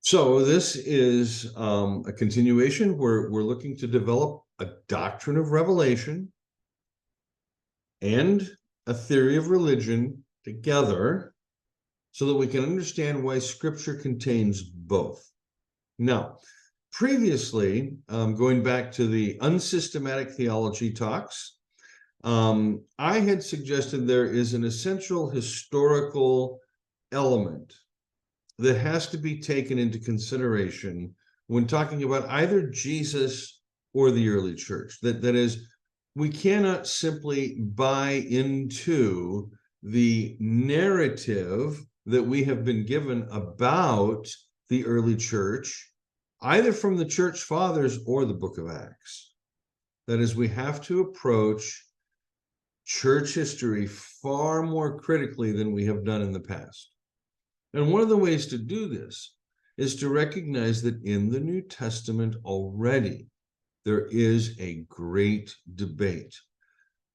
So this is a continuation where we're looking to develop a doctrine of revelation and a theory of religion together so that we can understand why Scripture contains both. Now, previously, going back to the unsystematic theology talks, I had suggested there is an essential historical element that has to be taken into consideration when talking about either Jesus or the early church. That is, we cannot simply buy into the narrative that we have been given about the early church, either from the church fathers or the book of Acts. That is, we have to approach church history far more critically than we have done in the past. And one of the ways to do this is to recognize that in the New Testament already, there is a great debate.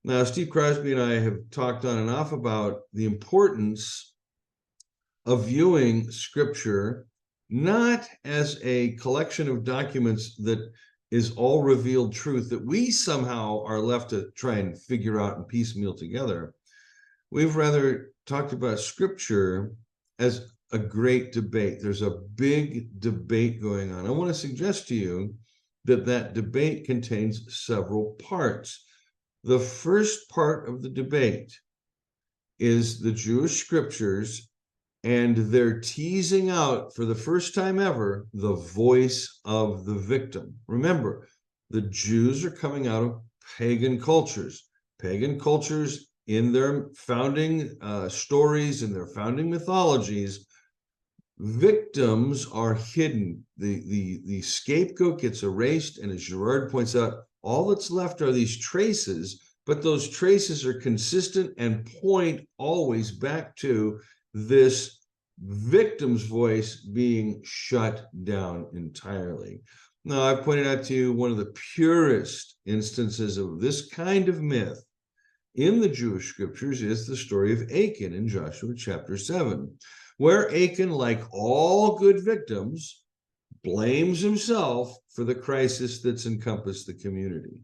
Now, Steve Crosby and I have talked on and off about the importance of viewing Scripture not as a collection of documents that is all revealed truth that we somehow are left to try and figure out and piecemeal together. We've rather talked about Scripture as a great debate. There's a big debate going on. I want to suggest to you that that debate contains several parts. The first part of the debate is the Jewish scriptures and they're teasing out for the first time ever the voice of the victim. Remember, the Jews are coming out of pagan cultures. Pagan cultures in their founding stories, in their founding mythologies, victims are hidden. The scapegoat gets erased, and as Girard points out, all that's left are these traces, but those traces are consistent and point always back to this victim's voice being shut down entirely. Now, I've pointed out to you one of the purest instances of this kind of myth in the Jewish scriptures is the story of Achan in Joshua chapter 7, where Achan, like all good victims, blames himself for the crisis that's encompassed the community.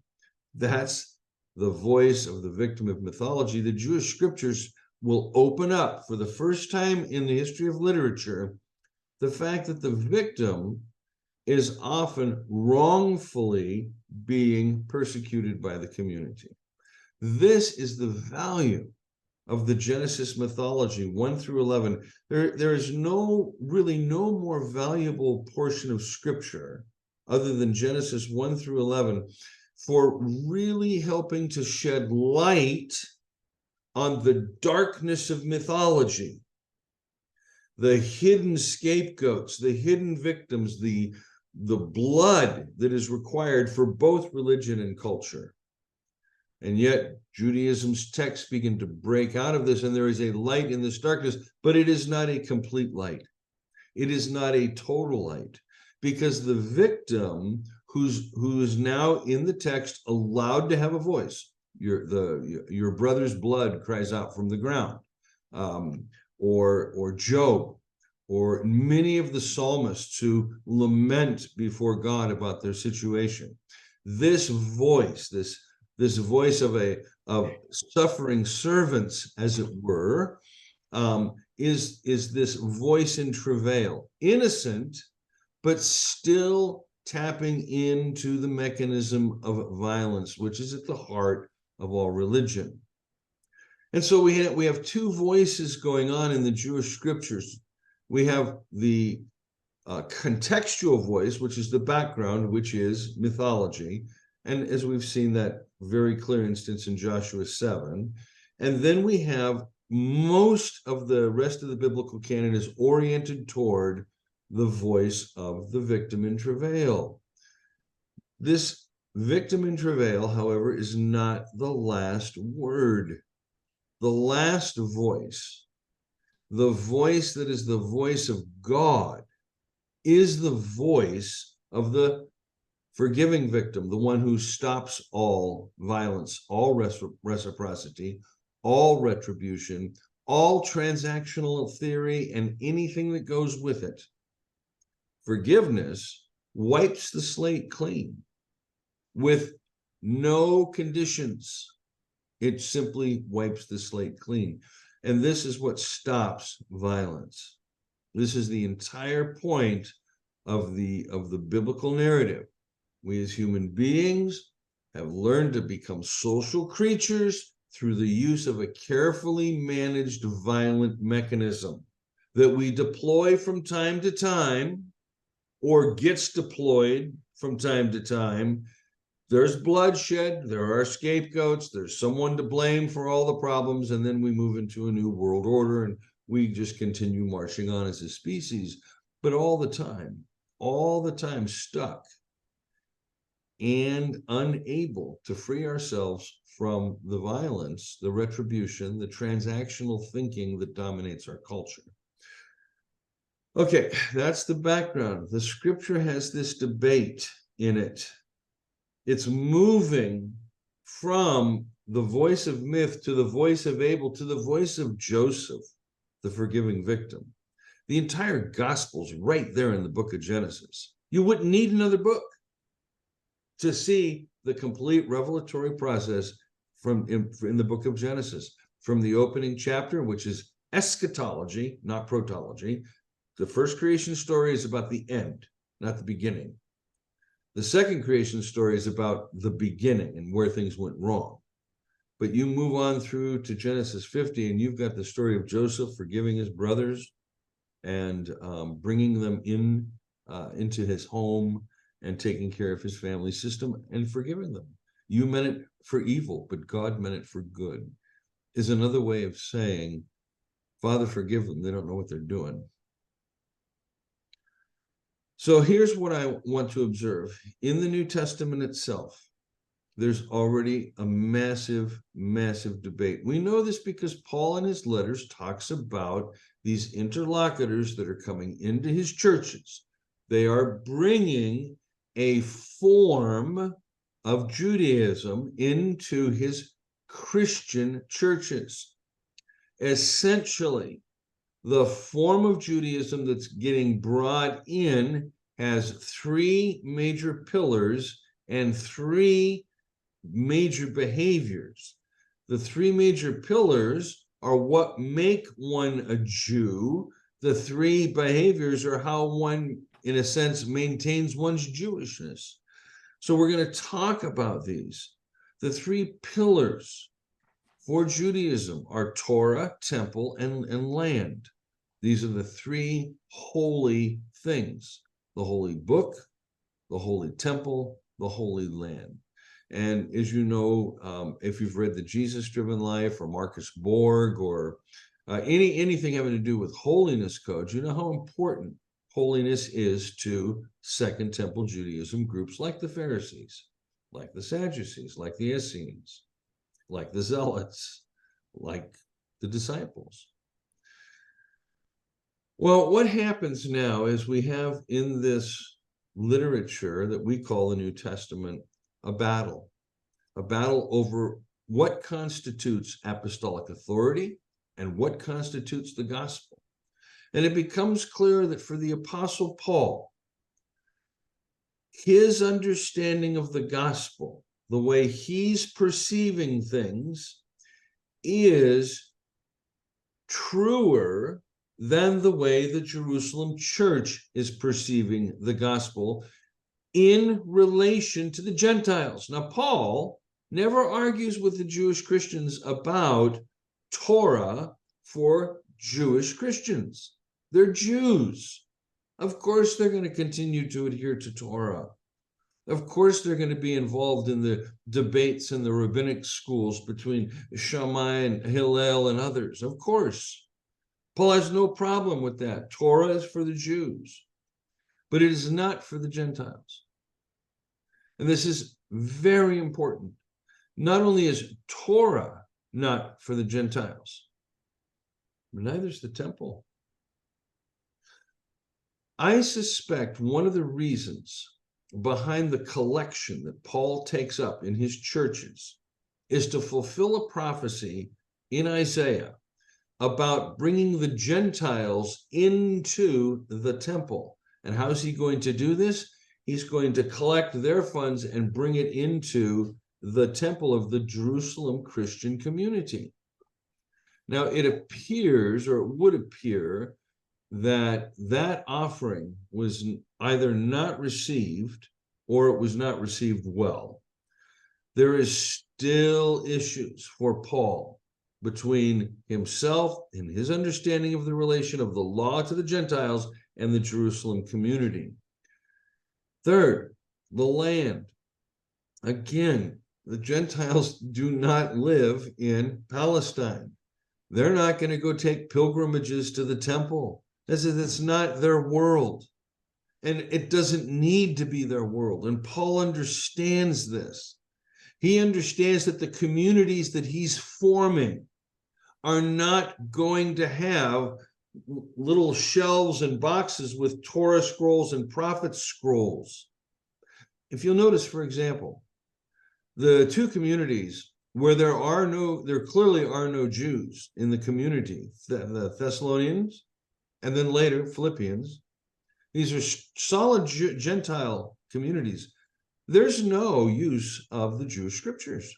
That's the voice of the victim of mythology. The Jewish scriptures will open up for the first time in the history of literature the fact that the victim is often wrongfully being persecuted by the community. This is the value of the Genesis mythology 1 through 11. There is really no more valuable portion of scripture other than Genesis 1 through 11 for really helping to shed light on the darkness of mythology, the hidden scapegoats, the hidden victims, the blood that is required for both religion and culture. And yet Judaism's texts begin to break out of this, and there is a light in this darkness, but it is not a complete light. It is not a total light, because the victim who is now in the text allowed to have a voice, your brother's blood cries out from the ground, or Job, or many of the psalmists who lament before God about their situation. This voice, this voice of suffering servants, as it were, is this voice in travail, innocent, but still tapping into the mechanism of violence, which is at the heart of all religion. And so we have two voices going on in the Jewish scriptures. We have the contextual voice, which is the background, which is mythology. And as we've seen that very clear instance in Joshua 7. And then we have most of the rest of the biblical canon is oriented toward the voice of the victim in travail. This victim in travail, however, is not the last word. The last voice, the voice that is the voice of God, is the voice of the forgiving victim, the one who stops all violence, all reciprocity, all retribution, all transactional theory, and anything that goes with it. Forgiveness wipes the slate clean with no conditions. It simply wipes the slate clean. And this is what stops violence. This is the entire point of the biblical narrative. We as human beings have learned to become social creatures through the use of a carefully managed violent mechanism that we deploy from time to time, or gets deployed from time to time. There's bloodshed, there are scapegoats, there's someone to blame for all the problems, and then we move into a new world order and we just continue marching on as a species, but all the time stuck and unable to free ourselves from the violence, the retribution, the transactional thinking that dominates our culture. Okay, that's the background. The scripture has this debate in it. It's moving from the voice of myth to the voice of Abel to the voice of Joseph, the forgiving victim. The entire gospel's right there in the book of Genesis. You wouldn't need another book to see the complete revelatory process in the book of Genesis, from the opening chapter, which is eschatology, not protology. The first creation story is about the end, not the beginning. The second creation story is about the beginning and where things went wrong. But you move on through to Genesis 50, and you've got the story of Joseph forgiving his brothers and bringing them into his home and taking care of his family system and forgiving them. You meant it for evil, but God meant it for good, is another way of saying, Father, forgive them. They don't know what they're doing. So here's what I want to observe. In the New Testament itself, there's already a massive, massive debate. We know this because Paul in his letters talks about these interlocutors that are coming into his churches. They are bringing a form of Judaism into his Christian churches. Essentially, the form of Judaism that's getting brought in has three major pillars and three major behaviors. The three major pillars are what make one a Jew. The three behaviors are how one, in a sense, maintains one's Jewishness. So we're going to talk about these. The three pillars for Judaism are Torah, temple, and land. These are the three holy things: the holy book, the holy temple, the holy land. And as you know, if you've read the Jesus-Driven Life or Marcus Borg or anything having to do with holiness codes, you know how important holiness is to Second Temple Judaism groups like the Pharisees, like the Sadducees, like the Essenes, like the Zealots, like the disciples. Well, what happens now is we have in this literature that we call the New Testament a battle over what constitutes apostolic authority and what constitutes the gospel. And it becomes clear that for the Apostle Paul, his understanding of the gospel, the way he's perceiving things, is truer than the way the Jerusalem church is perceiving the gospel in relation to the Gentiles. Now, Paul never argues with the Jewish Christians about Torah for Jewish Christians. They're Jews. Of course, they're going to continue to adhere to Torah. Of course, they're going to be involved in the debates in the rabbinic schools between Shammai and Hillel and others. Of course. Paul has no problem with that. Torah is for the Jews, but it is not for the Gentiles. And this is very important. Not only is Torah not for the Gentiles, but neither is the temple. I suspect one of the reasons behind the collection that Paul takes up in his churches is to fulfill a prophecy in Isaiah about bringing the Gentiles into the temple. And how's he going to do this? He's going to collect their funds and bring it into the temple of the Jerusalem Christian community. Now, it appears, or it would appear, that that offering was either not received or it was not received well. There is still issues for Paul between himself and his understanding of the relation of the law to the Gentiles and the Jerusalem community. Third, the land. Again, the Gentiles do not live in Palestine. They're not going to go take pilgrimages to the temple. It's not their world. And it doesn't need to be their world. And Paul understands this. He understands that the communities that he's forming are not going to have little shelves and boxes with Torah scrolls and prophet scrolls. If you'll notice, for example, the two communities where there clearly are no Jews in the community, the Thessalonians, and then later Philippians, these are solid Gentile communities. There's no use of the Jewish scriptures.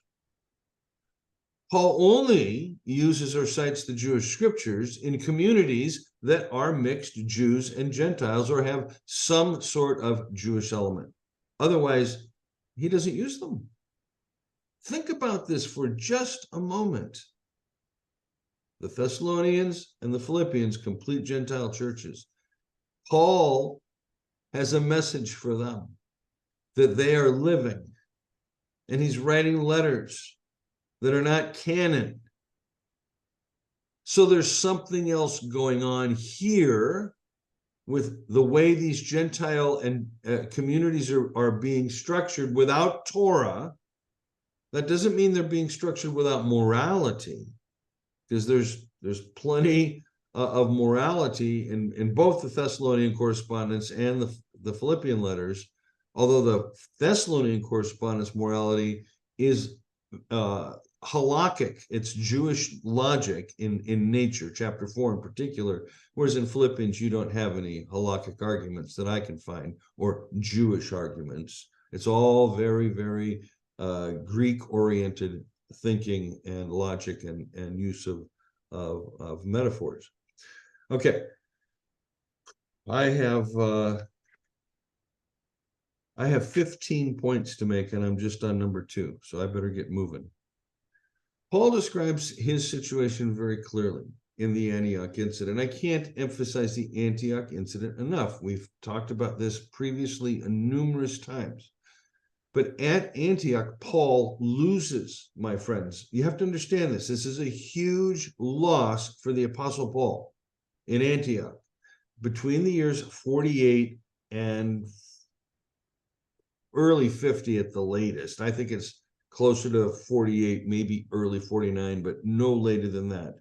Paul only uses or cites the Jewish scriptures in communities that are mixed Jews and Gentiles or have some sort of Jewish element. Otherwise, he doesn't use them. Think about this for just a moment. The Thessalonians and the Philippians, complete Gentile churches. Paul has a message for them that they are living, and he's writing letters that are not canon. So there's something else going on here with the way these Gentile and communities are being structured without Torah. That doesn't mean they're being structured without morality, because there's plenty of morality in both the Thessalonian correspondence and the Philippian letters, although the Thessalonian correspondence morality is halakhic, it's Jewish logic in nature, chapter 4 in particular, whereas in Philippians you don't have any halakhic arguments that I can find, or Jewish arguments. It's all very, very Greek-oriented thinking and logic and use of metaphors. Okay, I have 15 points to make, and I'm just on number 2, so I better get moving. Paul describes his situation very clearly in the Antioch incident. I can't emphasize the Antioch incident enough. We've talked about this previously numerous times. But at Antioch, Paul loses, my friends. You have to understand this. This is a huge loss for the Apostle Paul in Antioch between the years 48 and early 50 at the latest. I think it's closer to 48, maybe early 49, but no later than that.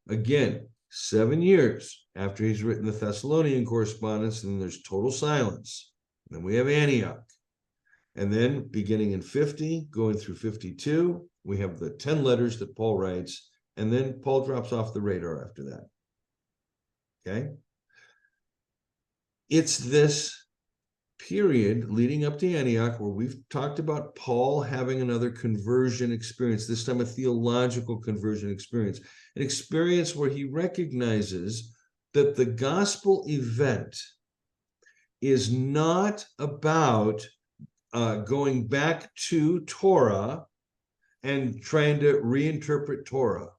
Again, 7 years after he's written the Thessalonian correspondence, and then there's total silence. And then we have Antioch. And then beginning in 50, going through 52, we have the 10 letters that Paul writes, and then Paul drops off the radar after that. Okay? It's this period leading up to Antioch where we've talked about Paul having another conversion experience, this time a theological conversion experience, an experience where he recognizes that the gospel event is not about going back to Torah and trying to reinterpret Torah.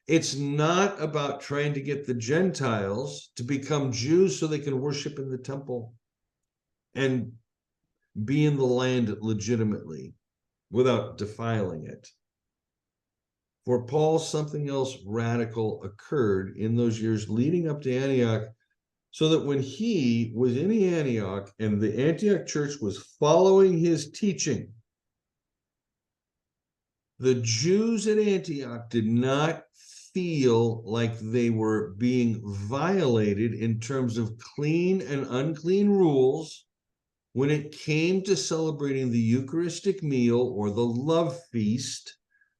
It's not about trying to get the Gentiles to become Jews so they can worship in the temple and be in the land legitimately without defiling it. For Paul, something else radical occurred in those years leading up to Antioch, so that when he was in Antioch and the Antioch church was following his teaching, the Jews at Antioch did not feel like they were being violated in terms of clean and unclean rules when it came to celebrating the Eucharistic meal or the love feast,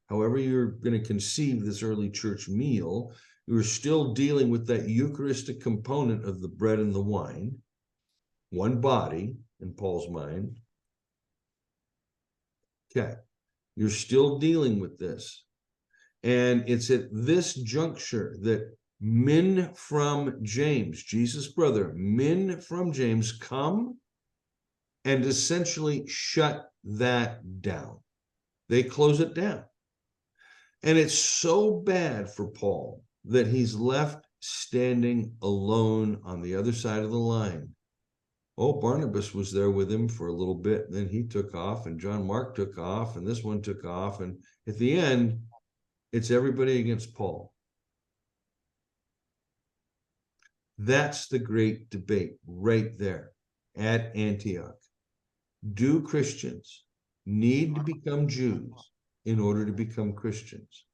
however you're going to conceive this early church meal. You were still dealing with that Eucharistic component of the bread and the wine, one body in Paul's mind. Okay, you're still dealing with this. And it's at this juncture that men from James, Jesus' brother, men from James come and essentially shut that down. They close it down. And it's so bad for Paul that he's left standing alone on the other side of the line. Oh, Barnabas was there with him for a little bit, and then he took off, and John Mark took off, and this one took off. And at the end, it's everybody against Paul. That's the great debate right there at Antioch. Do Christians need to become Jews in order to become Christians?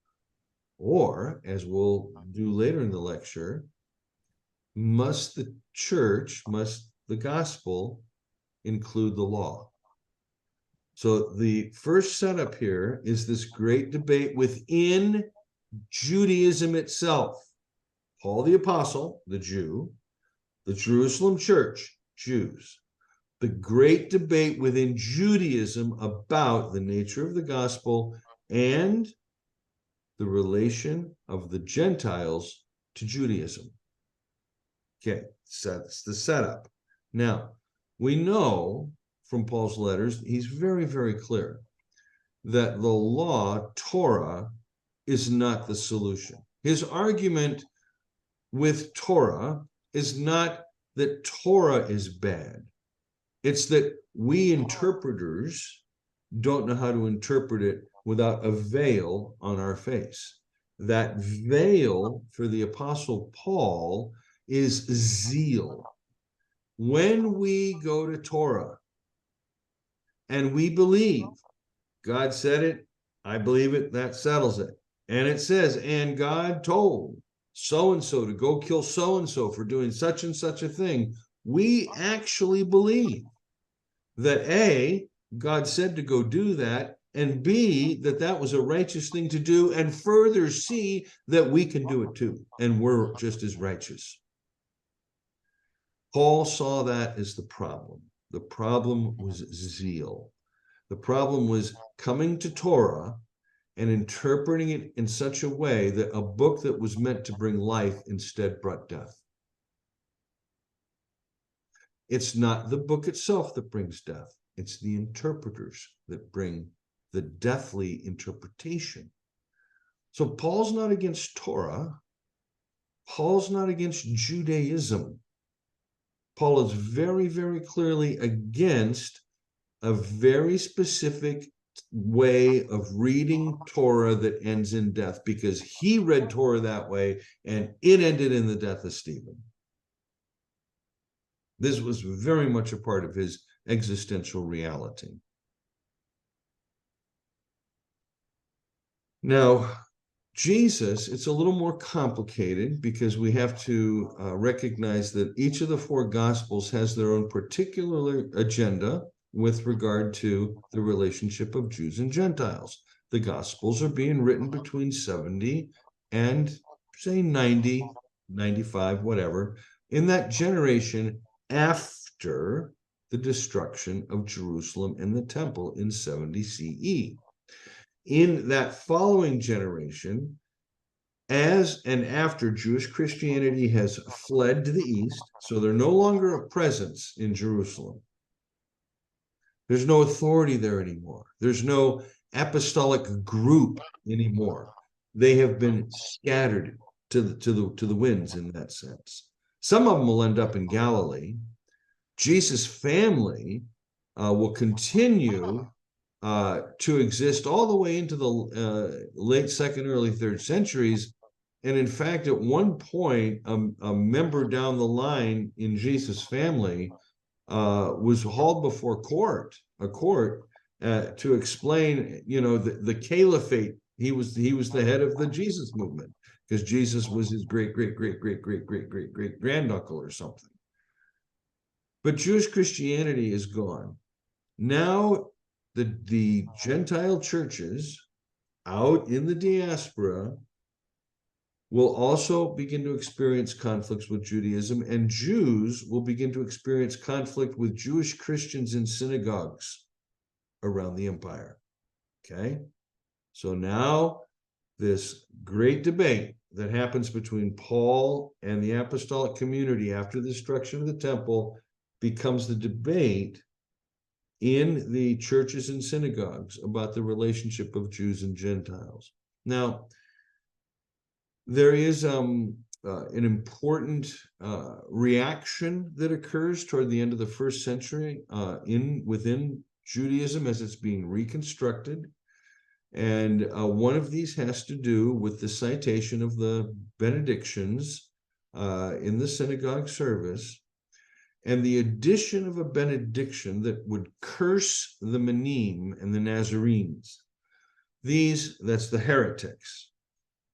Or, as we'll do later in the lecture, must the church, must the gospel include the law? So the first setup here is this great debate within Judaism itself. Paul the Apostle, the Jew, the Jerusalem church, Jews. The great debate within Judaism about the nature of the gospel and the relation of the Gentiles to Judaism. Okay, so that's the setup. Now, we know from Paul's letters, he's very, very clear that the law, Torah, is not the solution. His argument with Torah is not that Torah is bad. It's that we interpreters don't know how to interpret it without a veil on our face. That veil for the Apostle Paul is zeal. When we go to Torah and we believe God said it, I believe it, that settles it. And it says, and God told so-and-so to go kill so-and-so for doing such and such a thing. We actually believe that A, God said to go do that, and B, that that was a righteous thing to do, and further C, that we can do it too, and we're just as righteous. Paul saw that as the problem. The problem was zeal. The problem was coming to Torah and interpreting it in such a way that a book that was meant to bring life instead brought death. It's not the book itself that brings death. It's the interpreters that bring the deathly interpretation. So Paul's not against Torah. Paul's not against Judaism. Paul is very, very clearly against a very specific way of reading Torah that ends in death, because he read Torah that way and it ended in the death of Stephen. This was very much a part of his existential reality. Now, Jesus, it's a little more complicated because we have to recognize that each of the four Gospels has their own particular agenda with regard to the relationship of Jews and Gentiles. The Gospels are being written between 70 and, say, 90, 95, whatever, in that generation after the destruction of Jerusalem and the temple in 70 CE. In that following generation, as and after Jewish Christianity has fled to the east, so they're no longer a presence in Jerusalem. There's no authority there anymore. There's no apostolic group anymore. They have been scattered to the winds in that sense. Some of them will end up in Galilee. Jesus' family will continue to exist all the way into the late second, early third centuries. And in fact, at one point, a member down the line in Jesus' family was hauled before a court to explain, the caliphate. He was the head of the Jesus movement because Jesus was his great granduncle or something. But Jewish Christianity is gone. Now the Gentile churches out in the diaspora will also begin to experience conflicts with Judaism, and Jews will begin to experience conflict with Jewish Christians in synagogues around the empire. Okay? So now this great debate that happens between Paul and the apostolic community after the destruction of the temple becomes the debate in the churches and synagogues about the relationship of Jews and Gentiles. Now, there is an important reaction that occurs toward the end of the first century within Judaism as it's being reconstructed. And one of these has to do with the citation of the benedictions in the synagogue service, and the addition of a benediction that would curse the Manim and the Nazarenes. That's the heretics.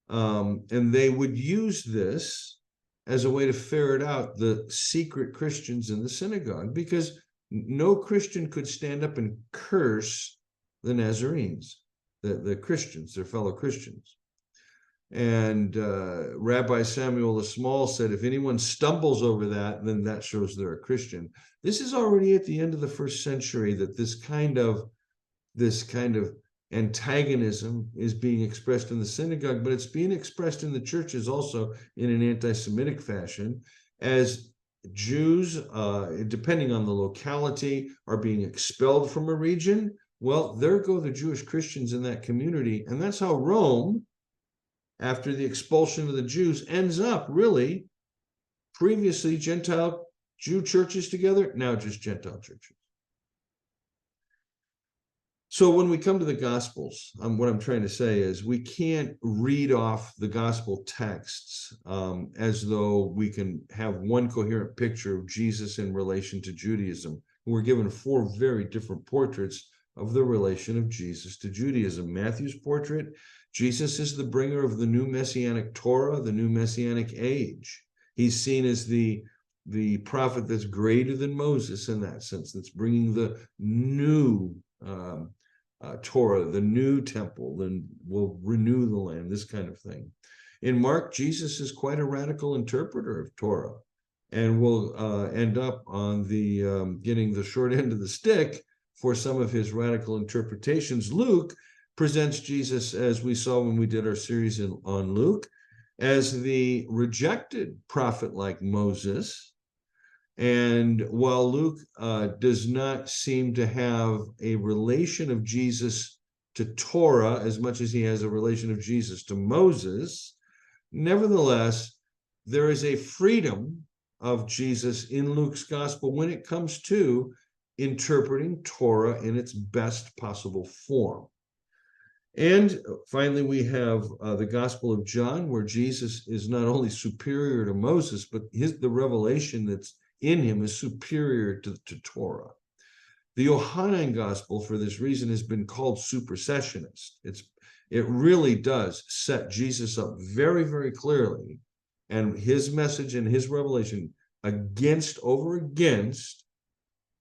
And they would use this as a way to ferret out the secret Christians in the synagogue, because no Christian could stand up and curse the Nazarenes, the Christians, their fellow Christians. And Rabbi Samuel the Small said, if anyone stumbles over that, then that shows they're a Christian. This is already at the end of the first century that this kind of antagonism is being expressed in the synagogue, but it's being expressed in the churches also in an anti-Semitic fashion, as Jews, depending on the locality, are being expelled from a region. Well, there go the Jewish Christians in that community, and that's how Rome, after the expulsion of the Jews, ends up really previously Gentile Jew churches together, now just Gentile churches. So when we come to the Gospels, what I'm trying to say is we can't read off the Gospel texts as though we can have one coherent picture of Jesus in relation to Judaism. We're given four very different portraits of the relation of Jesus to Judaism. Matthew's portrait, Jesus is the bringer of the new Messianic Torah, the new Messianic age. He's seen as the prophet that's greater than Moses in that sense, that's bringing the new Torah, the new temple, then will renew the land, this kind of thing. In Mark, Jesus is quite a radical interpreter of Torah, and will end up on the getting the short end of the stick for some of his radical interpretations. Luke presents Jesus, as we saw when we did our series on Luke, as the rejected prophet like Moses. And while Luke does not seem to have a relation of Jesus to Torah as much as he has a relation of Jesus to Moses, nevertheless, there is a freedom of Jesus in Luke's gospel when it comes to interpreting Torah in its best possible form. And finally, we have the Gospel of John, where Jesus is not only superior to Moses, but the revelation that's in him is superior to Torah. The Johannine Gospel, for this reason, has been called supersessionist. It really does set Jesus up very, very clearly, and his message and his revelation over against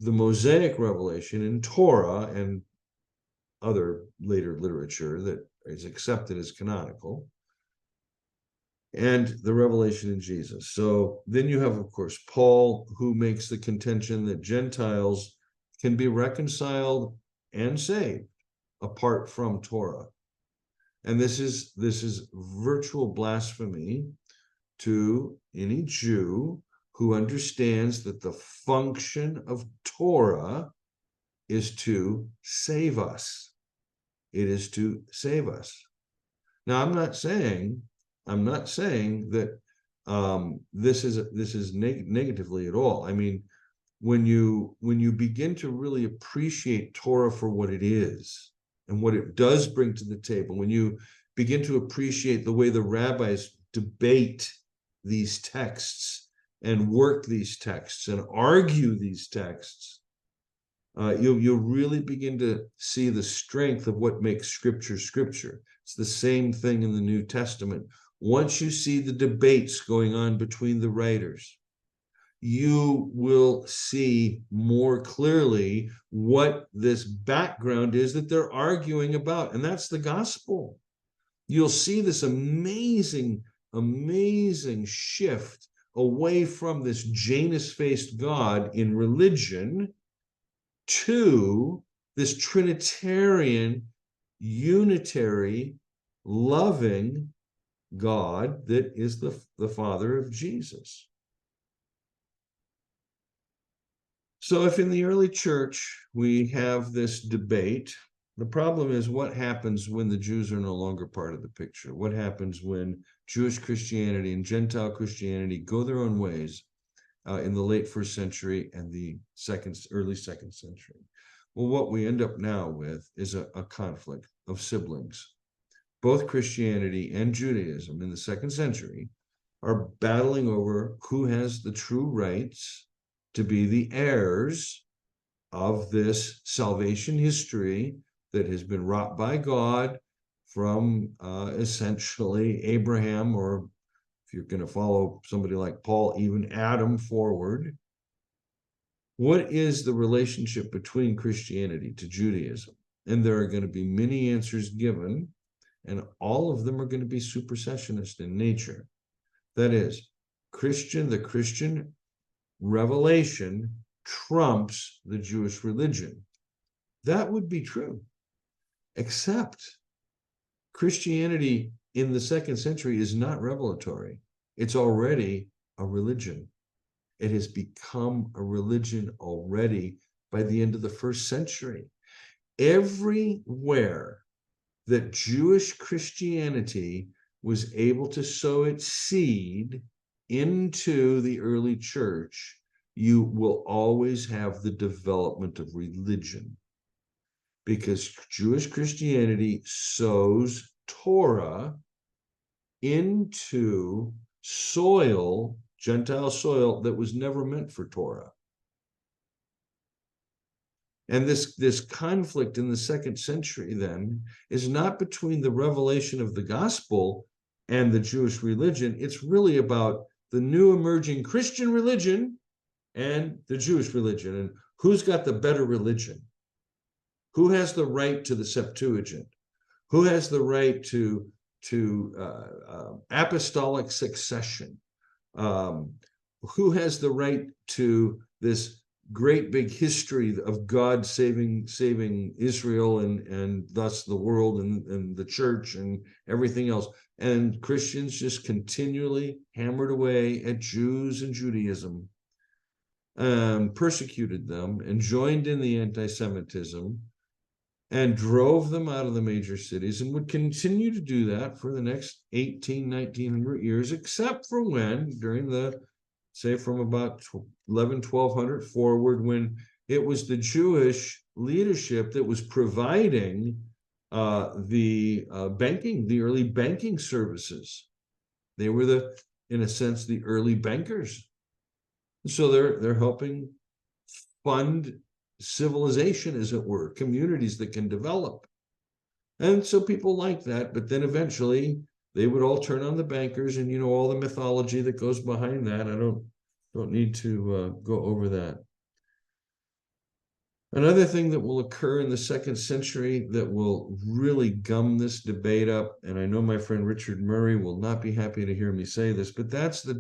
the Mosaic revelation in Torah and other later literature that is accepted as canonical, and the revelation in Jesus. So then you have, of course, Paul, who makes the contention that Gentiles can be reconciled and saved apart from Torah. And this is virtual blasphemy to any Jew who understands that the function of Torah is to save us. It is to save us. Now, I'm not saying that this is negatively at all. I mean, when you begin to really appreciate Torah for what it is and what it does bring to the table, when you begin to appreciate the way the rabbis debate these texts and work these texts and argue these texts, you'll really begin to see the strength of what makes Scripture Scripture. It's the same thing in the New Testament. Once you see the debates going on between the writers, you will see more clearly what this background is that they're arguing about, and that's the gospel. You'll see this amazing amazing shift away from this Janus-faced God in religion to this Trinitarian, unitary, loving God that is the Father of Jesus. So if in the early church we have this debate, the problem is what happens when the Jews are no longer part of the picture? What happens when Jewish Christianity and Gentile Christianity go their own ways in the late first century and the early second century? Well, what we end up now with is a conflict of siblings. Both Christianity and Judaism in the second century are battling over who has the true rights to be the heirs of this salvation history that has been wrought by God from essentially Abraham, or if you're going to follow somebody like Paul, even Adam forward. What is the relationship between Christianity to Judaism? And there are going to be many answers given, and all of them are going to be supersessionist in nature. That is, the Christian revelation trumps the Jewish religion. That would be true, except Christianity in the second century is not revelatory. It's already a religion. It has become a religion already by the end of the first century. Everywhere that Jewish Christianity was able to sow its seed into the early church, you will always have the development of religion, because Jewish Christianity sows Torah into soil, Gentile soil, that was never meant for Torah. And this conflict in the second century then is not between the revelation of the gospel and the Jewish religion. It's really about the new emerging Christian religion and the Jewish religion, and who's got the better religion? Who has the right to the Septuagint? Who has the right to apostolic succession? Who has the right to this great big history of God saving Israel and thus the world and the church and everything else? And Christians just continually hammered away at Jews and Judaism, persecuted them, and joined in the anti-Semitism, and drove them out of the major cities, and would continue to do that for the next 1900 years, except for when, during the, say, from about 1200 forward, when it was the Jewish leadership that was providing the early banking services. They were in a sense, the early bankers. So they're helping fund civilization, as it were, communities that can develop. And so people like that, but then eventually they would all turn on the bankers, and all the mythology that goes behind that. I don't need to go over that. Another thing that will occur in the second century that will really gum this debate up, and I know my friend Richard Murray will not be happy to hear me say this, but that's the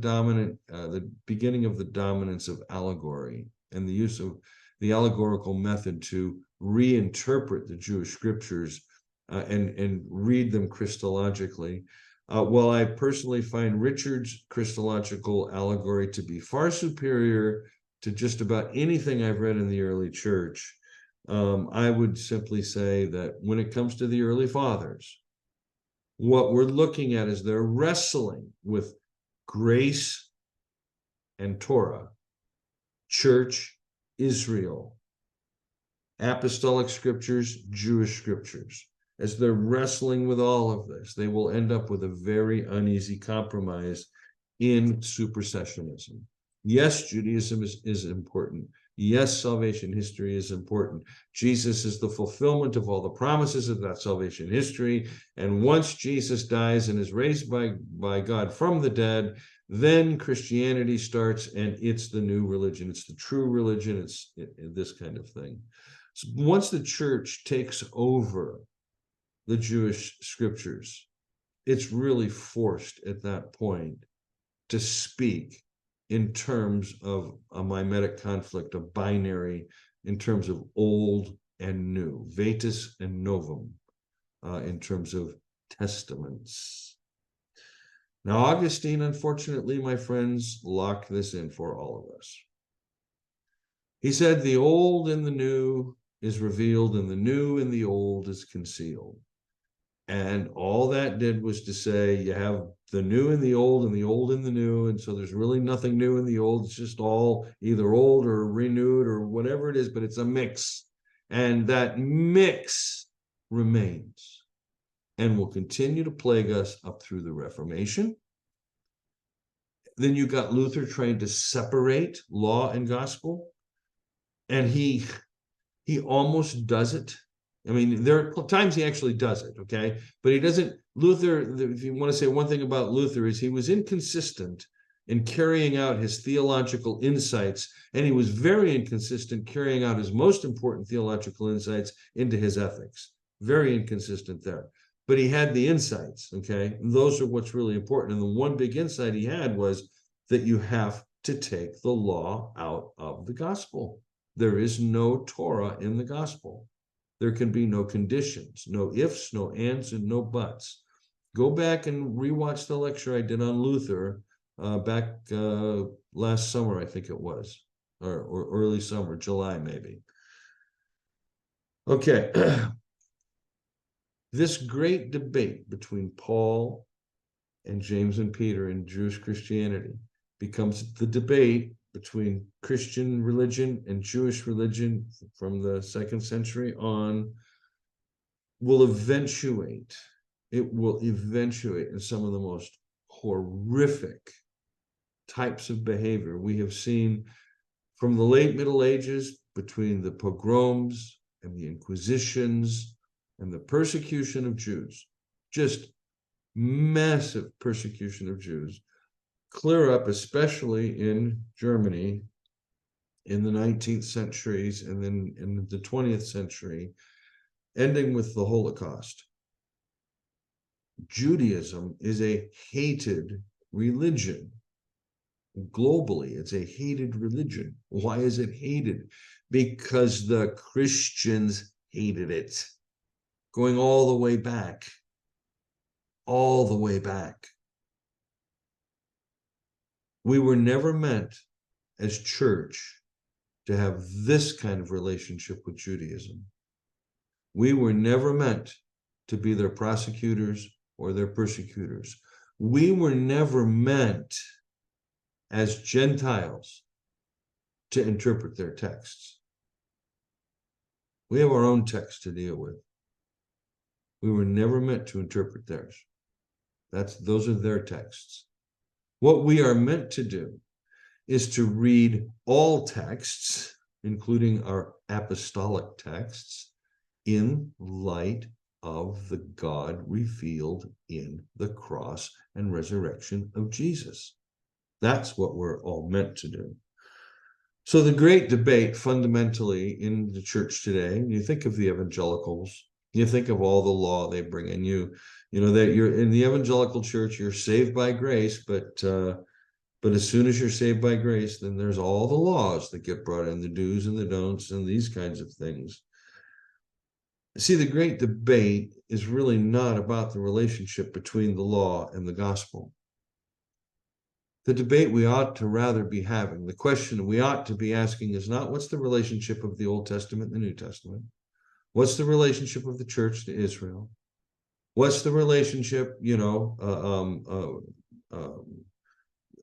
beginning of the dominance of allegory and the use of the allegorical method to reinterpret the Jewish scriptures and read them Christologically. While I personally find Richard's Christological allegory to be far superior to just about anything I've read in the early church, I would simply say that when it comes to the early fathers, what we're looking at is they're wrestling with grace and Torah, church, Israel, apostolic scriptures, Jewish scriptures. As they're wrestling with all of this, they will end up with a very uneasy compromise in supersessionism. Yes, Judaism is important. Yes, salvation history is important. Jesus is the fulfillment of all the promises of that salvation history. And once Jesus dies and is raised by God from the dead, then Christianity starts, and it's the new religion. It's the true religion. It's this kind of thing. So once the church takes over the Jewish scriptures, it's really forced at that point to speak in terms of a mimetic conflict, a binary, in terms of old and new, Vetus and Novum, in terms of testaments. Now, Augustine, unfortunately, my friends, locked this in for all of us. He said, the old and the new is revealed, and the new and the old is concealed. And all that did was to say you have the new and the old and the new. And so there's really nothing new in the old. It's just all either old or renewed or whatever it is, but it's a mix. And that mix remains and will continue to plague us up through the Reformation. Then you got Luther trying to separate law and gospel. And he almost does it. I mean, there are times he actually does it, okay? But he doesn't. Luther, if you want to say one thing about Luther, is he was inconsistent in carrying out his theological insights, and he was very inconsistent carrying out his most important theological insights into his ethics. Very inconsistent there. But he had the insights, okay? And those are what's really important. And the one big insight he had was that you have to take the law out of the gospel. There is no Torah in the gospel. There can be no conditions, no ifs, no ands, and no buts. Go back and rewatch the lecture I did on Luther back last summer, I think it was, or early summer, July maybe. Okay. This great debate between Paul and James and Peter in Jewish Christianity becomes the debate between Christian religion and Jewish religion from the 2nd century on, will eventuate in some of the most horrific types of behavior we have seen from the late Middle Ages, between the pogroms and the Inquisitions and the persecution of Jews, just massive persecution of Jews, clear up, especially in Germany in the 19th centuries and then in the 20th century, ending with the Holocaust. Judaism is a hated religion. Globally, it's a hated religion. Why is it hated? Because the Christians hated it. Going all the way back. All the way back. We were never meant as church to have this kind of relationship with Judaism. We were never meant to be their prosecutors or their persecutors. We were never meant as Gentiles to interpret their texts. We have our own text to deal with. We were never meant to interpret theirs. Those are their texts. What we are meant to do is to read all texts, including our apostolic texts, in light of the God revealed in the cross and resurrection of Jesus. That's what we're all meant to do. So the great debate fundamentally in the church today, you think of the evangelicals, you think of all the law they bring in, you know that you're in the evangelical church, you're saved by grace, but as soon as you're saved by grace, then there's all the laws that get brought in, the do's and the don'ts and these kinds of things. See, the great debate is really not about the relationship between the law and the gospel. The debate we ought to rather be having, the question we ought to be asking is not what's the relationship of the Old Testament and the New Testament? What's the relationship of the church to Israel? What's the relationship,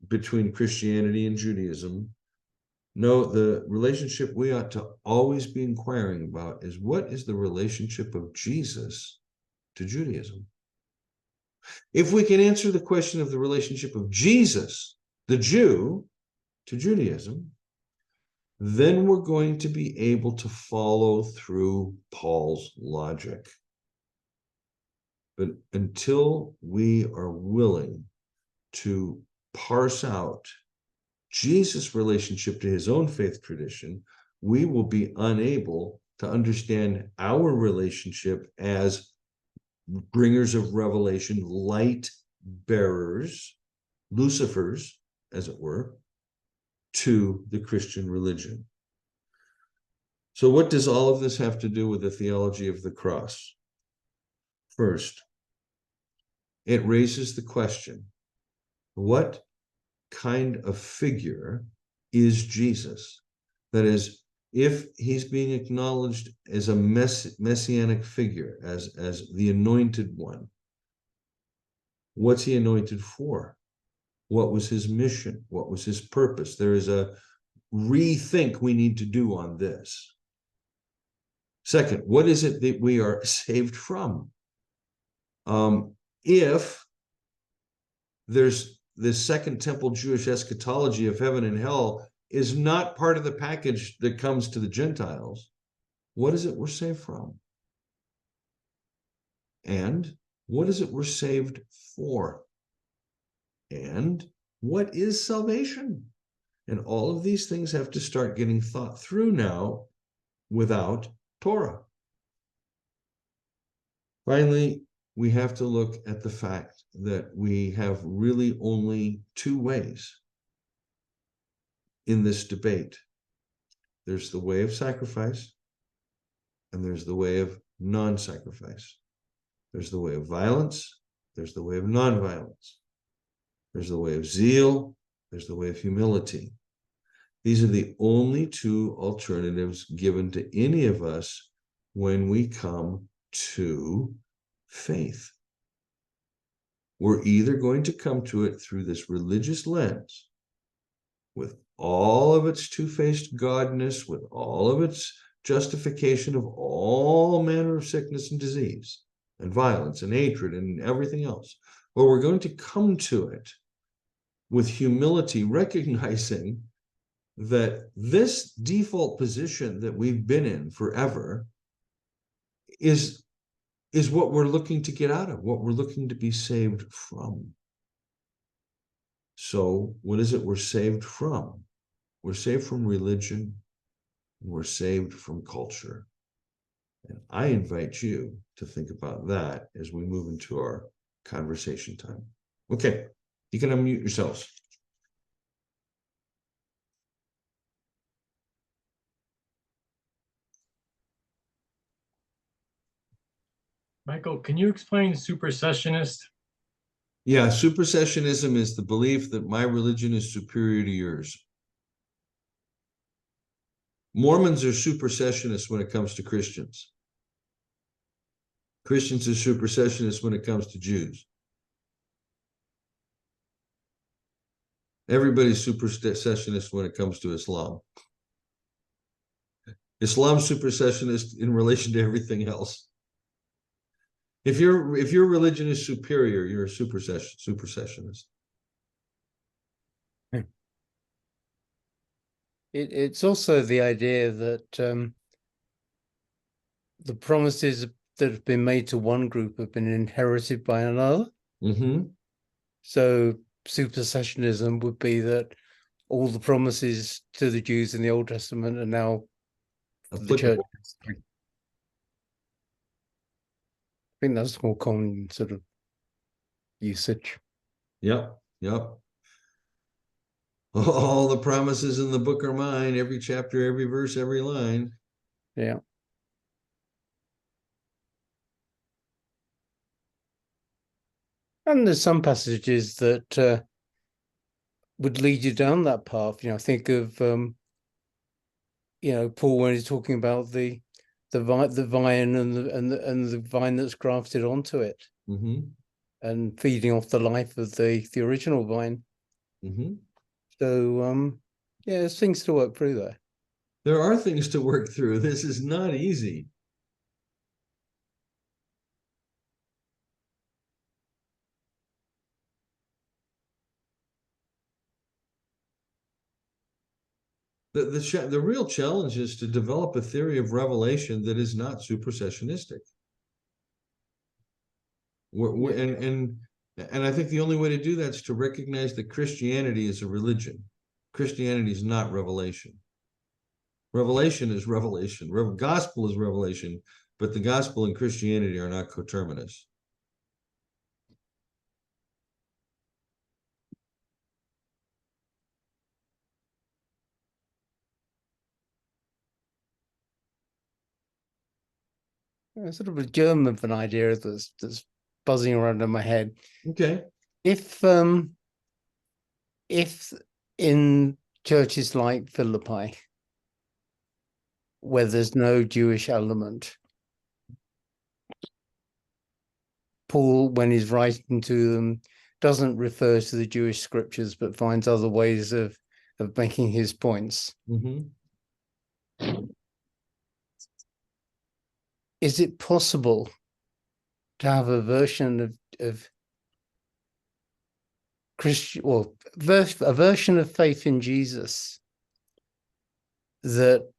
between Christianity and Judaism? No, the relationship we ought to always be inquiring about is what is the relationship of Jesus to Judaism? If we can answer the question of the relationship of Jesus, the Jew, to Judaism, then we're going to be able to follow through Paul's logic. But until we are willing to parse out Jesus' relationship to his own faith tradition, we will be unable to understand our relationship as bringers of revelation, light bearers, Lucifers, as it were, to the Christian religion. So what does all of this have to do with the theology of the cross? First, it raises the question, what kind of figure is Jesus? That is, if he's being acknowledged as a messianic figure, as the anointed one, what's he anointed for? What was his mission? What was his purpose? There is a rethink we need to do on this. Second, what is it that we are saved from? If there's this second temple Jewish eschatology of heaven and hell is not part of the package that comes to the Gentiles, what is it we're saved from? And what is it we're saved for? And what is salvation? And all of these things have to start getting thought through now without Torah. Finally, we have to look at the fact that we have really only two ways in this debate. There's the way of sacrifice, and there's the way of non-sacrifice. There's the way of violence, there's the way of non-violence. There's the way of zeal, there's the way of humility. These are the only two alternatives given to any of us when we come to faith. We're either going to come to it through this religious lens, with all of its two-faced godness, with all of its justification of all manner of sickness and disease, and violence and hatred and everything else, or we're going to come to it with humility, recognizing that this default position that we've been in forever is what we're looking to get out of, what we're looking to be saved from. So what is it we're saved from? We're saved from religion, and we're saved from culture. And I invite you to think about that as we move into our conversation time. Okay, you can unmute yourselves. Michael, can you explain supersessionist? Yeah, supersessionism is the belief that my religion is superior to yours. Mormons are supersessionists when it comes to Christians. Christians are supersessionists when it comes to Jews. Everybody's supersessionist when it comes to Islam. Islam's supersessionist in relation to everything else. If your religion is superior, you're a supersessionist. It's also the idea that the promises that have been made to one group have been inherited by another. Mm-hmm. So supersessionism would be that all the promises to the Jews in the Old Testament are now the church. I think that's more common sort of usage. Yep. All the promises in the book are mine, every chapter, every verse, every line. Yeah. And there's some passages that would lead you down that path. Think of Paul when he's talking about the vine and the vine that's grafted onto it, Mm-hmm. and feeding off the life of the original vine. Mm-hmm. So there's things to work through there. There are things to work through. This is not easy. The real challenge is to develop a theory of revelation that is not supersessionistic. And I think the only way to do that is to recognize that Christianity is a religion. Christianity is not revelation. Revelation is revelation. Gospel is revelation, but the gospel and Christianity are not coterminous. sort of a germ of an idea that's buzzing around in my head. Okay. If in churches like Philippi, where there's no Jewish element, Paul, when he's writing to them, doesn't refer to the Jewish scriptures, but finds other ways of making his points. Mm-hmm. Is it possible to have a version of Christian, or a version of faith in Jesus that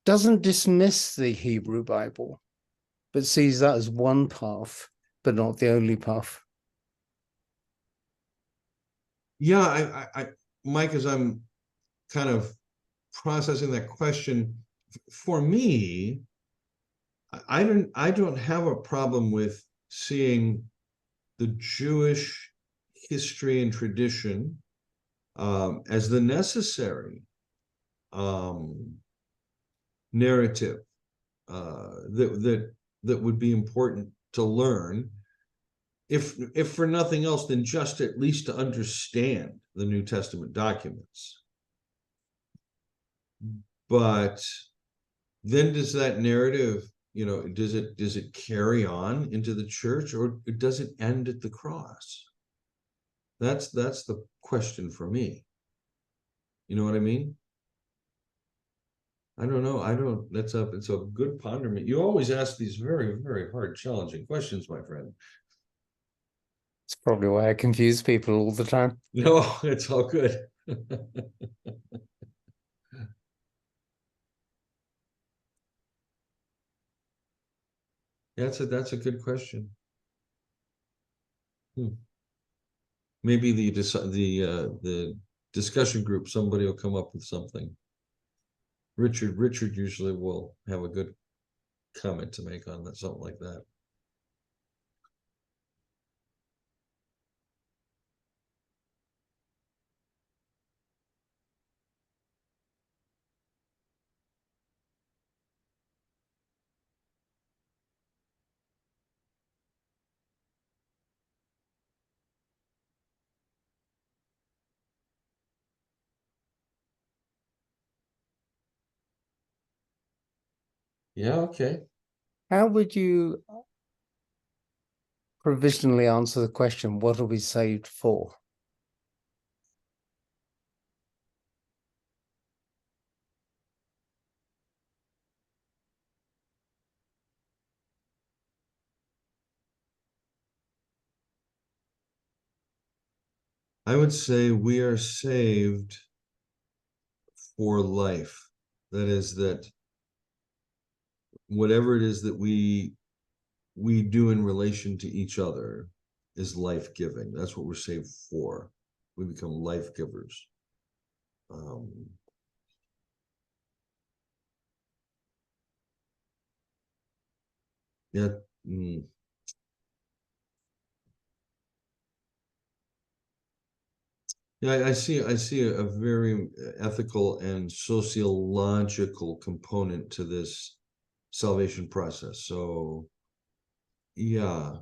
doesn't dismiss the Hebrew Bible, but sees that as one path, but not the only path? Yeah, I Mike, as I'm kind of processing that question, for me, I don't have a problem with seeing the Jewish history and tradition as the necessary narrative that would be important to learn, if for nothing else than just at least to understand the New Testament documents. But then does that narrative, does it carry on into the church, or does it end at the cross? That's the question for me. You know what I mean? I don't know. It's a good ponderment. You always ask these very, very hard, challenging questions, my friend. It's probably why I confuse people all the time. No, it's all good. That's a good question. Maybe the discussion group, somebody will come up with something. Richard usually will have a good comment to make on that, something like that. Yeah, okay. How would you provisionally answer the question, what are we saved for? I would say we are saved for life. That is, that whatever it is that we do in relation to each other is life-giving. That's what we're saved for. We become life givers. Yeah. Yeah, I see a very ethical and sociological component to this salvation process. So yeah,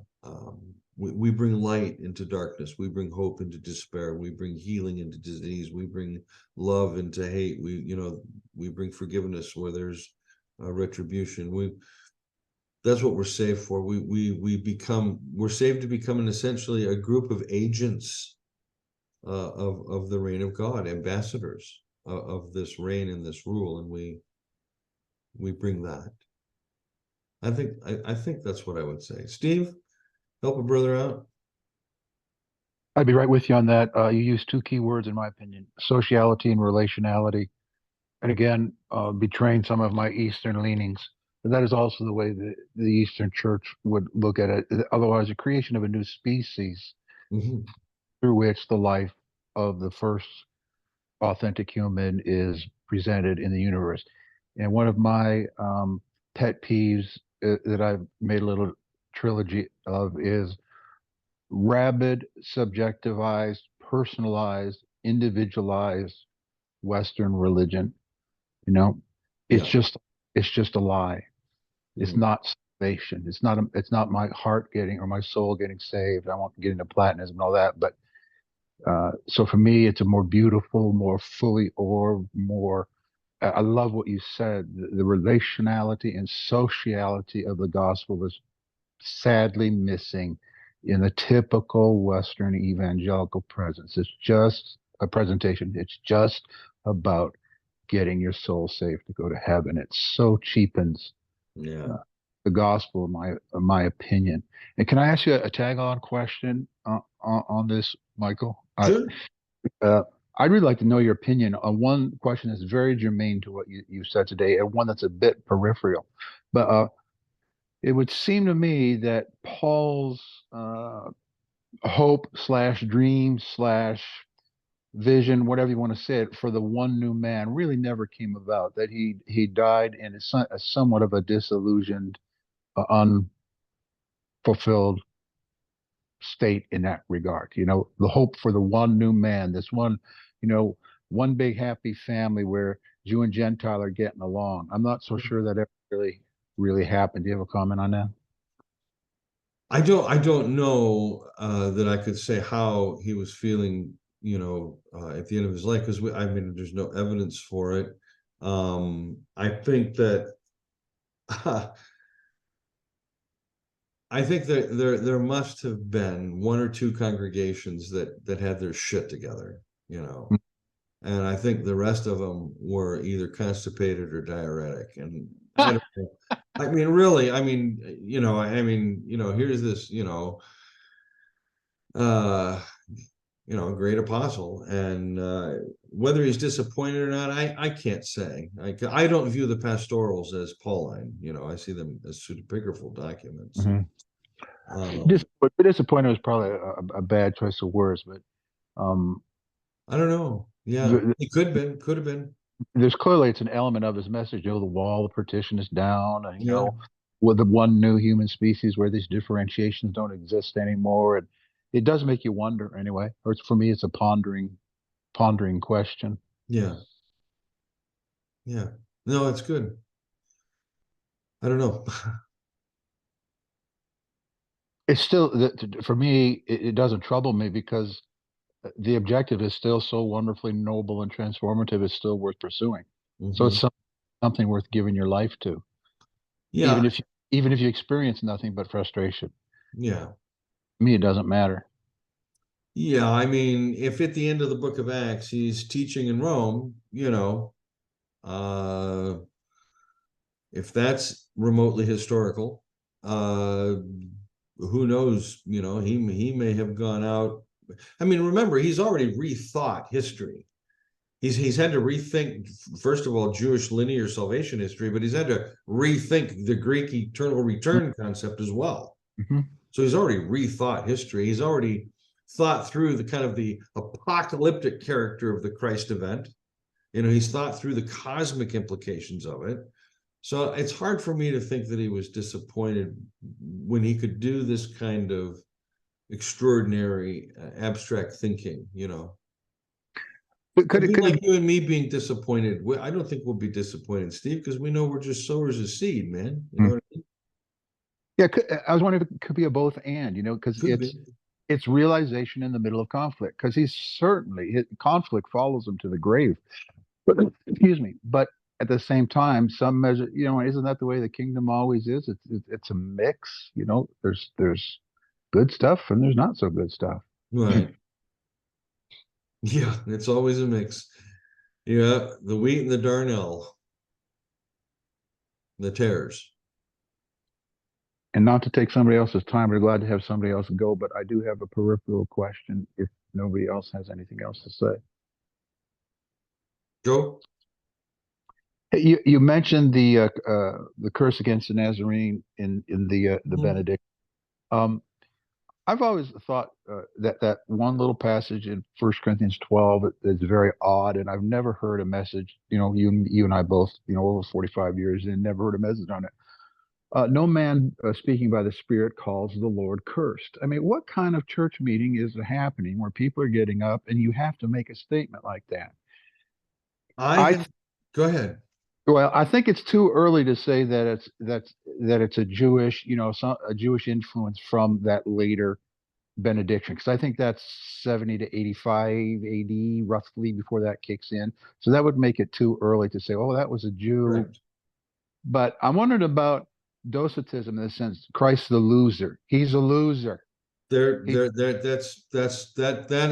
we bring light into darkness, we bring hope into despair, we bring healing into disease, we bring love into hate, we bring forgiveness where there's retribution. That's what we're saved for. We're saved to become essentially a group of agents of the reign of God, ambassadors of this reign and this rule, and we bring that. I think that's what I would say. Steve, help a brother out. I'd be right with you on that. You use two key words, in my opinion: sociality and relationality. And again, betraying some of my Eastern leanings. But that is also the way the Eastern Church would look at it. Otherwise, a creation of a new species through which the life of the first authentic human is presented in the universe. And one of my pet peeves that I've made a little trilogy of is rabid, subjectivized, personalized, individualized Western religion. It's Yeah. just it's just a lie. It's Mhm. not salvation. It's not my heart getting or my soul getting saved. I won't get into Platonism and all that, but so for me, it's a more beautiful, more fully orbed, more. I love what you said. The relationality and sociality of the gospel is sadly missing in the typical Western evangelical presence. It's just a presentation. It's just about getting your soul saved to go to heaven. It so cheapens Yeah. the gospel, in my opinion. And can I ask you a tag-on question on this, Michael? Sure. Uh, I'd really like to know your opinion on one question that's very germane to what you said today, and one that's a bit peripheral. But it would seem to me that Paul's hope slash dream slash vision, whatever you want to say it, for the one new man really never came about. That he died in a somewhat of a disillusioned, unfulfilled state in that regard. You know, the hope for the one new man, this one, you know, one big happy family where Jew and Gentile are getting along. I'm not so sure that ever really happened. Do you have a comment on that? I don't know that I could say how he was feeling, at the end of his life, because I mean, there's no evidence for it. I think that I think that there must have been one or two congregations that had their shit together, and I think the rest of them were either constipated or diuretic. And I don't know. I mean, really, here's this, uh, great apostle, and whether he's disappointed or not, I can't say. I don't view the pastorals as Pauline. I see them as pseudepigraphal documents. Mhm. Um, But disappointed was probably a bad choice of words, but um, I don't know. Yeah, th- it could have been. there's clearly it's an element of his message. You know, the wall of partition is down, and Yeah, with the one new human species where these differentiations don't exist anymore. And it does make you wonder, anyway. Or for me, it's a pondering question. yeah, yeah. No, it's good. I don't know. It's still for me. It doesn't trouble me because the objective is still so wonderfully noble and transformative. It's still worth pursuing. So Mhm. it's something worth giving your life to, Yeah, even if you experience nothing but frustration. yeah. To me, it doesn't matter. Yeah, I mean, if at the end of the book of Acts he's teaching in Rome, uh, if that's remotely historical, uh, who knows? He may have gone out. I mean, remember, he's already rethought history. He's had to rethink, first of all, Jewish linear salvation history, but he's had to rethink the Greek eternal return concept as well. Mhm. So he's already rethought history. He's already thought through the kind of the apocalyptic character of the Christ event. He's thought through the cosmic implications of it. So it's hard for me to think that he was disappointed when he could do this kind of extraordinary abstract thinking. But It'd be could like it? you and me being disappointed. I don't think we'll be disappointed, Steve, because we know we're just sowers of seed, man. You know Mm. what I mean? Yeah, I was wondering if it could be a both and, because Could be. it's realization in the middle of conflict. Because conflict follows him to the grave. But excuse me. But at the same time, some measure, isn't that the way the kingdom always is? It's a mix. There's good stuff and there's not so good stuff. Right. Yeah, it's always a mix. Yeah, the wheat and the darnel, the tares. And not to take somebody else's time, we're glad to have somebody else go. But I do have a peripheral question if nobody else has anything else to say. Joe? Hey, you mentioned the curse against the Nazarene in the Mhm. Benedict. Um, I've always thought that one little passage in 1 Corinthians 12 is very odd, and I've never heard a message. You and I both, over 45 years, and never heard a message on it. No man speaking by the Spirit calls the Lord cursed. I mean, what kind of church meeting is happening where people are getting up and you have to make a statement like that? I I have, go ahead. Well, I think it's too early to say that it's a Jewish, a Jewish influence from that later benediction, because I think that's 70 to 85 AD, roughly, before that kicks in. So that would make it too early to say, oh, that was a Jew. Correct. But I'm wondering about Docetism in the sense, Christ the loser. He's a loser. That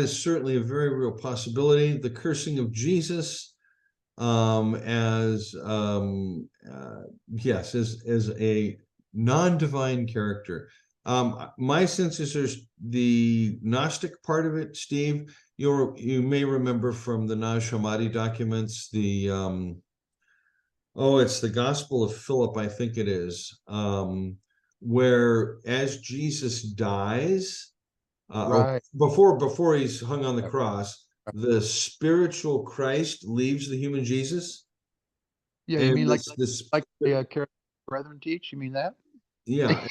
is certainly a very real possibility. The cursing of Jesus, as yes, as a non-divine character. My sense is there's the Gnostic part of it, Steve. You may remember from the Nag Hammadi documents, it's the Gospel of Philip, I think it is, where as Jesus dies, Right. before he's hung on the cross, the spiritual Christ leaves the human Jesus, Yeah, you and mean this like the Brethren teach? You mean that? yeah,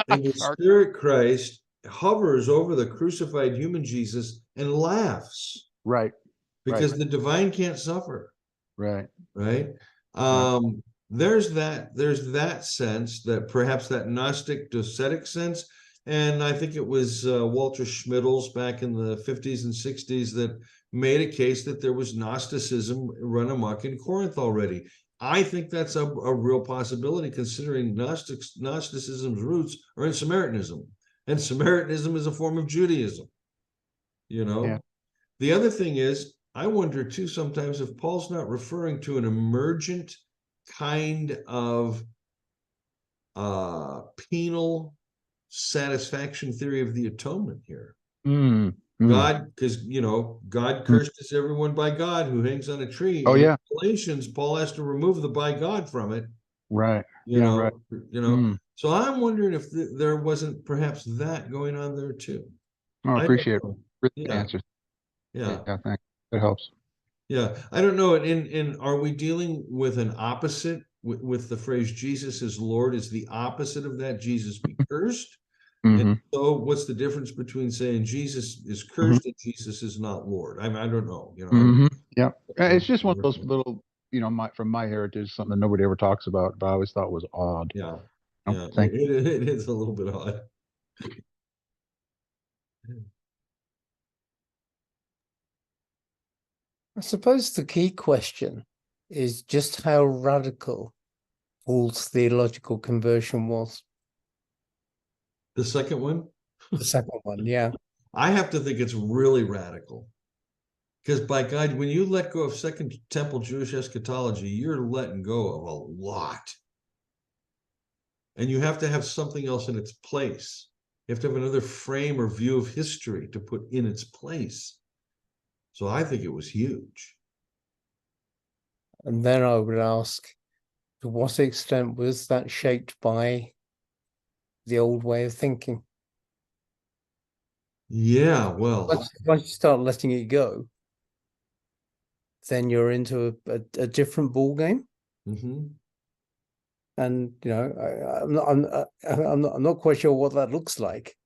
and the Sorry. spirit Christ hovers over the crucified human Jesus and laughs Right, because the divine can't suffer. right. Right. There's that sense, that perhaps that Gnostic docetic sense, and I think it was Walter Schmittels back in the 50s and 60s that made a case that there was Gnosticism run amok in Corinth already. I think that's a real possibility, considering Gnosticism's roots are in Samaritanism, and Samaritanism is a form of Judaism. Yeah. The other thing is, I wonder too sometimes if Paul's not referring to an emergent kind of penal satisfaction theory of the atonement here. Mm, God, because God curses everyone by God who hangs on a tree. Oh, And in yeah. Galatians, Paul has to remove the by God from it. Right. You Yeah, know, right. you know. So I'm wondering if there wasn't perhaps that going on there too. Oh, I I don't appreciate it. know. Really good Yeah, answers. yeah. Yeah, thanks. That helps. Yeah, I don't know. Are we dealing with an opposite with the phrase Jesus is Lord? Is the opposite of that Jesus be cursed? And Hmm. so, what's the difference between saying Jesus is Hmm. cursed and Jesus is not Lord? I don't know. Hmm. Yeah. It's just one of those little, from my heritage, something that nobody ever talks about, but I always thought was odd. Yeah, Oh, yeah. thank It is a little bit odd. I suppose the key question is just how radical Paul's theological conversion was. The second one, The second one, yeah. I have to think it's really radical. Because by God, when you let go of Second Temple Jewish eschatology, you're letting go of a lot. And you have to have something else in its place. You have to have another frame or view of history to put in its place. So I think it was huge. And then I would ask, to what extent was that shaped by the old way of thinking? Yeah, well, Once you start letting it go, then you're into a different ball game. mhm. And I'm not quite sure what that looks like.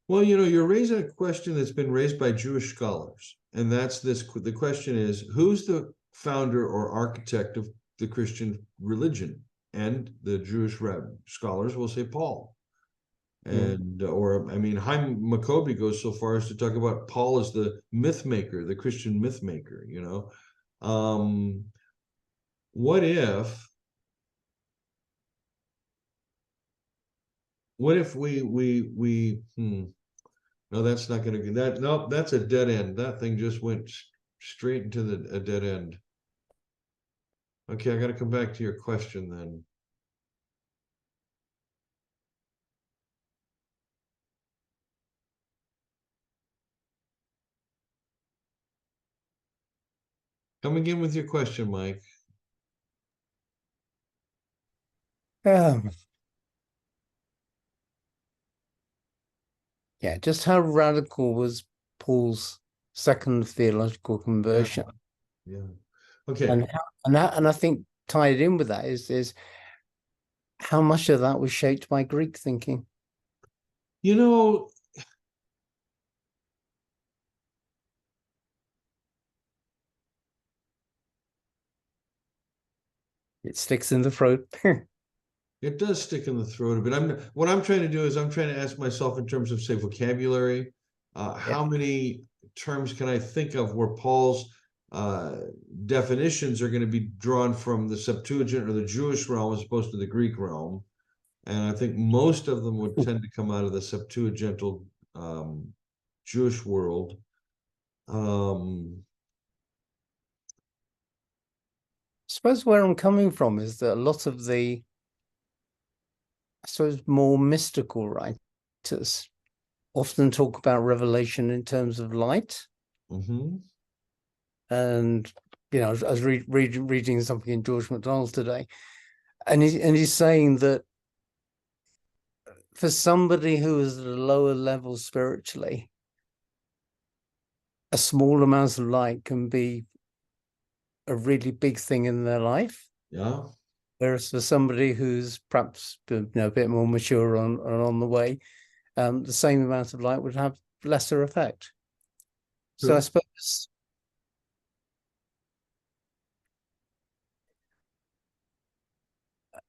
Well, you're raising a question that's been raised by Jewish scholars, and that's this: the question is, who's the founder or architect of the Christian religion? And the Jewish scholars will say Paul. And Chaim Maccoby goes so far as to talk about Paul as the myth maker, the Christian myth maker. What if no, that's not going to get that. Nope, that's a dead end. That thing just went straight into a dead end. Okay, I got to come back to your question then. Come again with your question, Mike. Yeah, just how radical was Paul's second theological conversion? Yeah. Okay. And I think tied in with that is how much of that was shaped by Greek thinking. You know, It sticks in the throat. It does stick in the throat a bit. What I'm trying to do is I'm trying to ask myself in terms of, say, vocabulary, how many terms can I think of where Paul's definitions are going to be drawn from the Septuagint or the Jewish realm as opposed to the Greek realm? And I think most of them would tend to come out of the Septuagintal Jewish world. I suppose where I'm coming from is that a lot of the, I suppose, more mystical writers often talk about revelation in terms of light. Mm-hmm. And, you know, I was reading something in George MacDonald today, and he's saying that for somebody who is at a lower level spiritually, a small amount of light can be a really big thing in their life. Yeah. Whereas for somebody who's perhaps, you know, a bit more mature on the way, the same amount of light would have lesser effect. True. So I suppose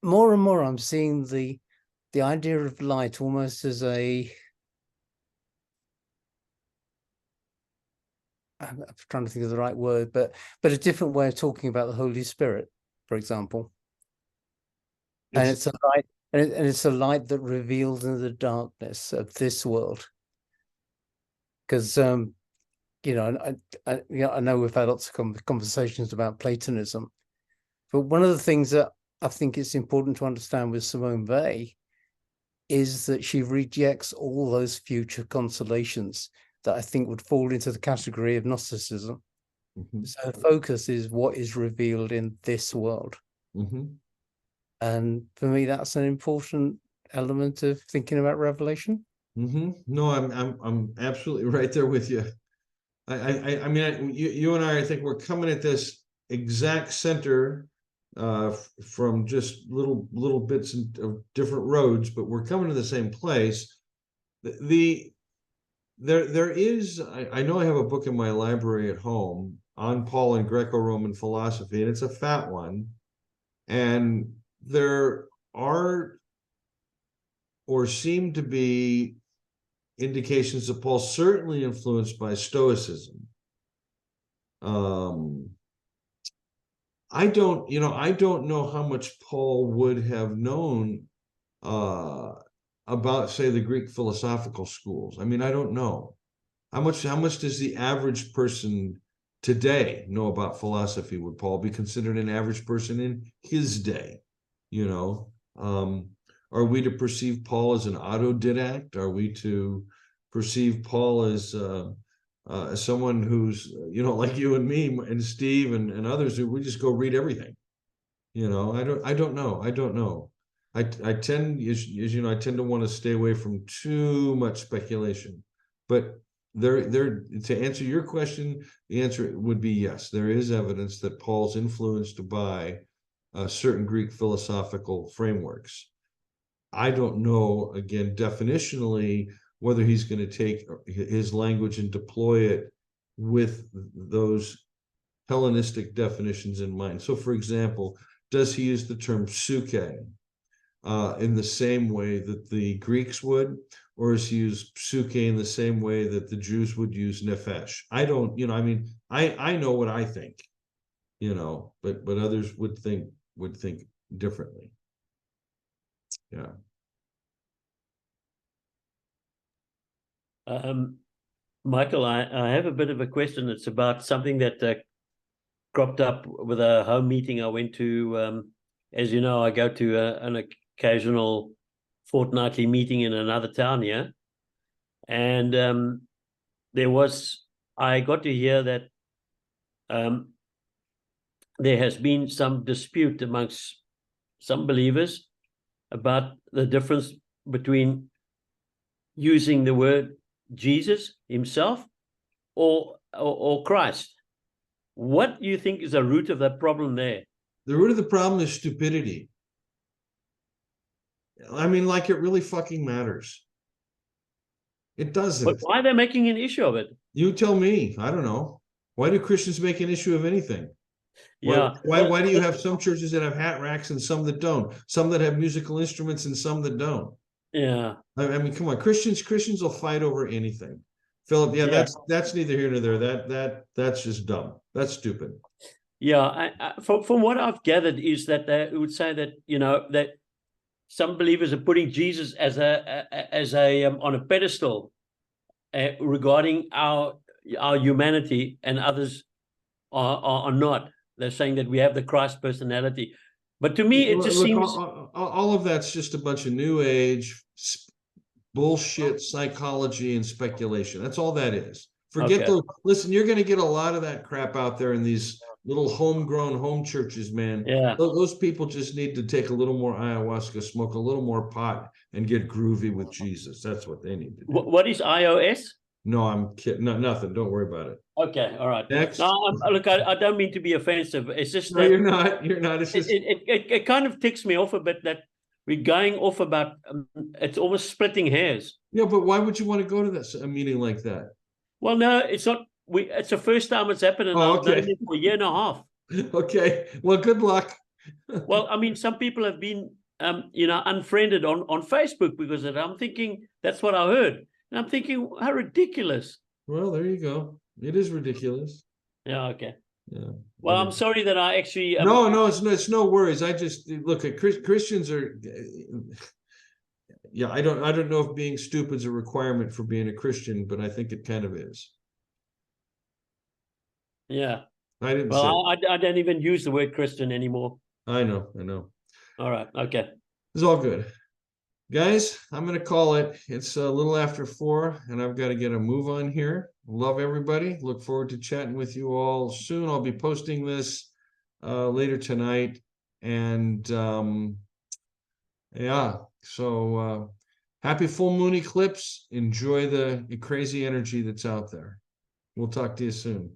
more and more I'm seeing the idea of light almost as I'm trying to think of the right word, but a different way of talking about the Holy Spirit, for example. And it's a light, and it's a light that reveals in the darkness of this world. Because you know, I know we've had lots of conversations about Platonism, but one of the things that I think it's important to understand with Simone Weil is that she rejects all those future consolations that I think would fall into the category of Gnosticism. Mm-hmm. So her focus is what is revealed in this world. Mm-hmm. And for me, that's an important element of thinking about revelation. Mm-hmm. No, I'm absolutely right there with you. I mean, you and I think we're coming at this exact center from just little bits of different roads, but we're coming to the same place. There is, I know I have a book in my library at home on Paul and Greco-Roman philosophy, and it's a fat one. And there are or seem to be indications that Paul's certainly influenced by Stoicism. I don't know how much Paul would have known about, say, the Greek philosophical schools. I mean, I don't know. How much does the average person today know about philosophy? Would Paul be considered an average person in his day? You know, are we to perceive Paul as an autodidact? Are we to perceive Paul as someone who's, you know, like you and me and Steve and others, who we just go read everything? You know, I don't know. I tend, as you know, I tend to want to stay away from too much speculation. But there to answer your question, the answer would be yes. There is evidence that Paul's influenced by certain Greek philosophical frameworks. I don't know, again, definitionally, whether he's going to take his language and deploy it with those Hellenistic definitions in mind. So, for example, does he use the term psuche in the same way that the Greeks would, or is he use psuche in the same way that the Jews would use nephesh? I don't, you know, I mean, I know what I think, you know, but others would think differently. Yeah. Michael, I have a bit of a question. It's about something that cropped up with a home meeting I went to. As you know, I go to an occasional fortnightly meeting in another town here. And I got to hear that there has been some dispute amongst some believers about the difference between using the word Jesus himself or Christ. What do you think is the root of that problem there? The root of the problem is stupidity. I mean, like, it really fucking matters. It doesn't. But why are they making an issue of it? You tell me. I don't know. Why do Christians make an issue of anything? Yeah. Why do you have some churches that have hat racks and some that don't? Some that have musical instruments and some that don't? Yeah. I mean, come on, Christians will fight over anything. Philip, yeah, Yeah. that's neither here nor there. That's just dumb. That's stupid. Yeah, from what I've gathered is that they would say that, you know, that some believers are putting Jesus as a on a pedestal regarding our humanity, and others are not. They're saying that we have the Christ personality, but to me it just Look, seems all of that's just a bunch of new age bullshit psychology and speculation. That's all that is. Forget Okay. those. Listen, you're going to get a lot of that crap out there in these little homegrown home churches, man. Yeah. Those people just need to take a little more ayahuasca, smoke a little more pot, and get groovy with Jesus. That's what they need to do. What is iOS? No, I'm kidding. No, nothing. Don't worry about it. Okay, all right. Next. No, look, I don't mean to be offensive. It's just No, that you're not. You're not. It's just it kind of ticks me off a bit that we're going off about it's almost splitting hairs. yeah, but why would you want to go to a meeting like that? Well, no, it's not. It's the first time it's happened, and Oh, I've known okay. it for a year and a half. Okay. Well, good luck. Well, I mean, some people have been, unfriended on Facebook because of it. I'm thinking that's what I heard, and I'm thinking how ridiculous. Well, there you go. It is ridiculous. Yeah. Okay. Yeah. Well, I'm sorry that I actually. No, it's no worries. I just look at Christians are. Yeah, I don't know if being stupid is a requirement for being a Christian, but I think it kind of is. Yeah. I didn't say. Well, I don't even use the word Christian anymore. I know. All right. Okay. It's all good. Guys, I'm going to call it. It's a little after 4, and I've got to get a move on here. Love everybody. Look forward to chatting with you all soon. I'll be posting this later tonight. And yeah, so happy full moon eclipse. Enjoy the crazy energy that's out there. We'll talk to you soon.